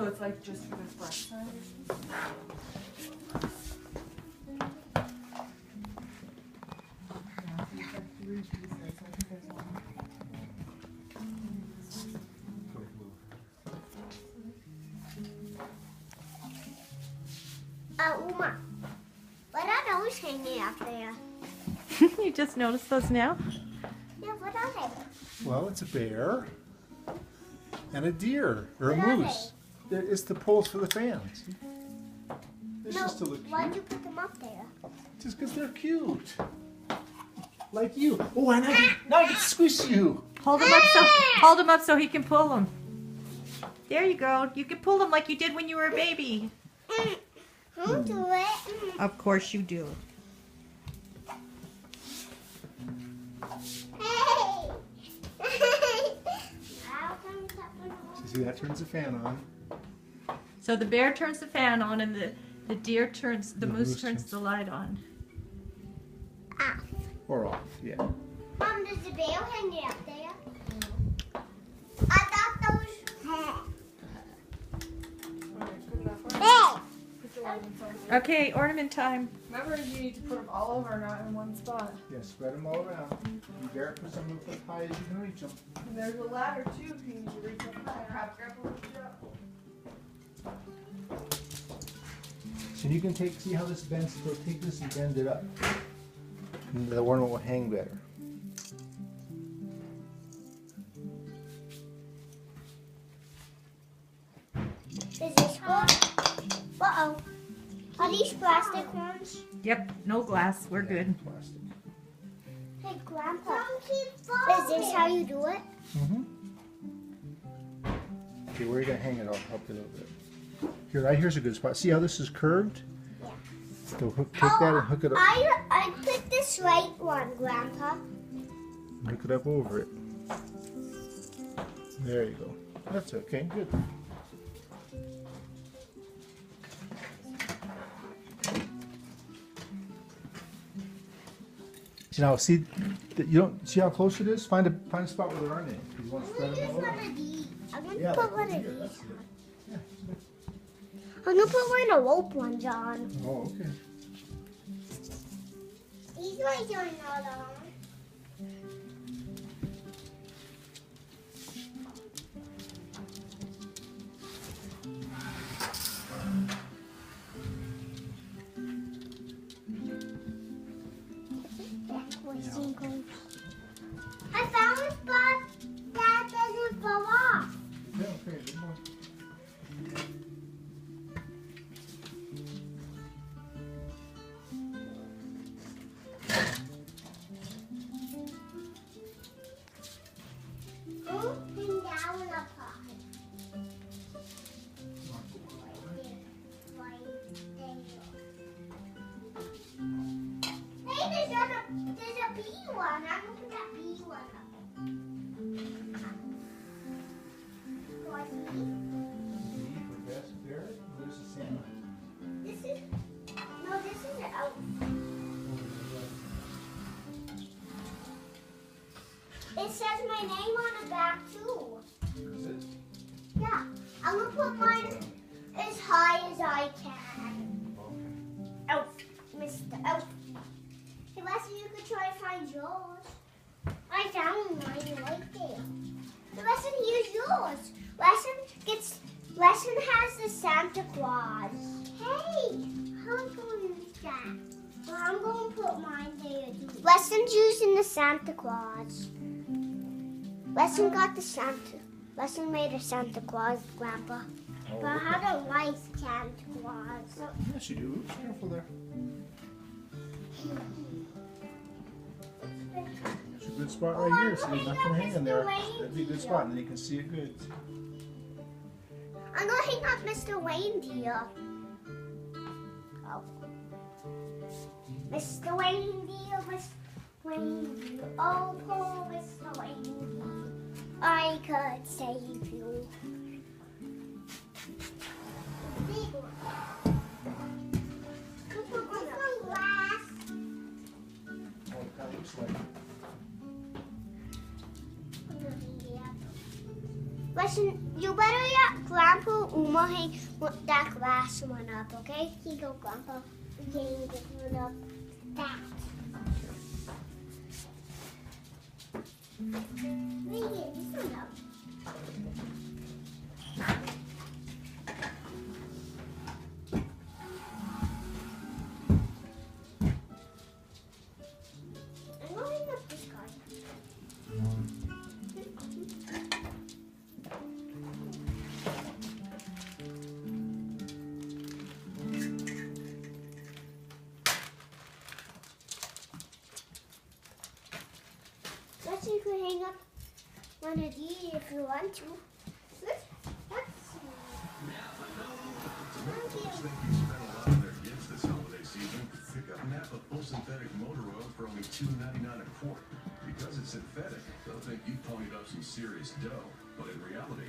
So it's like just for the front side or something? Yeah, it's like 3 pieces. I think there's one. Uma, what are those hanging out there? You just noticed those now? Yeah, what are they? Well, it's a bear and a deer or a What are moose. It's the poles for the fans. It's No, just to look why'd cute. you put them up there? Just because they're cute. Like you. Oh, and now I can squish you. Hold him up so he can pull them. There you go. You can pull them like you did when you were a baby. I'll do it. Of course you do. Hey! See, that turns the fan on. So the bear turns the fan on and the deer turns, the moose moose turns turns- the light on. Off. Or off, yeah. Mom, does the bear hang out there? I thought those. Okay, good enough. Hey! Put the ornaments on. Okay, ornament time. Remember, you need to put them all over, not in one spot. Yeah, spread them all around. You better put some up as high as you can reach them. And there's a ladder too, if you need to reach up higher. Have Grandpa lift you up. So you can see how this bends, so take this and bend it up. And the ornament will hang better. Is this good? Uh-oh. Are these plastic ones? Yep, no glass. We're good. Plastic. Hey, Grandpa. Is this how you do it? Mm-hmm. Okay, where are you going to hang it? I'll help you a little bit. Here, right here's a good spot. See how this is curved? Yeah. So take that and hook it up. I put this right one, Grandpa. Hook it up over it. There you go. That's okay. Good. So now see that you don't see how close it is. Find a spot where there aren't any. You want to spread them all over. of these. I'm gonna Yeah, put like one of here, these. that's good. Yeah. I'm gonna put one of the rope ones on. Oh, okay. These ones are not on. I found a spot that doesn't fall off. Yeah, okay. Good one. Open down a pot. Hey, there's a bee one. I'm gonna put that bee one up. Do I see? There's the salmon. This is no. This is an elf. It says my name on the back too. Is it? Yeah, I'm gonna put mine as high as I can. Elf, Mr. Elf. Hey, Leslie, you could try to find yours. I found mine right there. So Leslie, here's yours. Leslie has the Santa Claus. Hey, how am I going to use that? Well, I'm going to put mine there too. Leslie's using the Santa Claus. Leslie got the Santa. Leslie made a Santa Claus, Grandpa. Oh, But okay. I don't like Santa Claus. Yes, you do. Oops, careful there. It's a good spot right here. So there's nothing hanging there. That'd be a good spot, and then you can see it good. I'm gonna hang up Mr. Reindeer. Oh. Mr. Reindeer, Mr. Reindeer, oh poor Mr. Reindeer, I could save you. Big one. This one glass. Oh, it kind of looks like. Listen, you better let Grandpa Uma hang that glass one up, okay? Here you go, Grandpa. You can hang this one up. That. Wait, this one up. I'm going up this guy. Guess you could hang up one of these if you want to. Let's see. Folks think you spent a lot on their gifts this holiday season. Pick up Napa full synthetic motor oil for only $2.99 a quart. Because it's synthetic, they'll think you ponied up some serious dough. But in reality,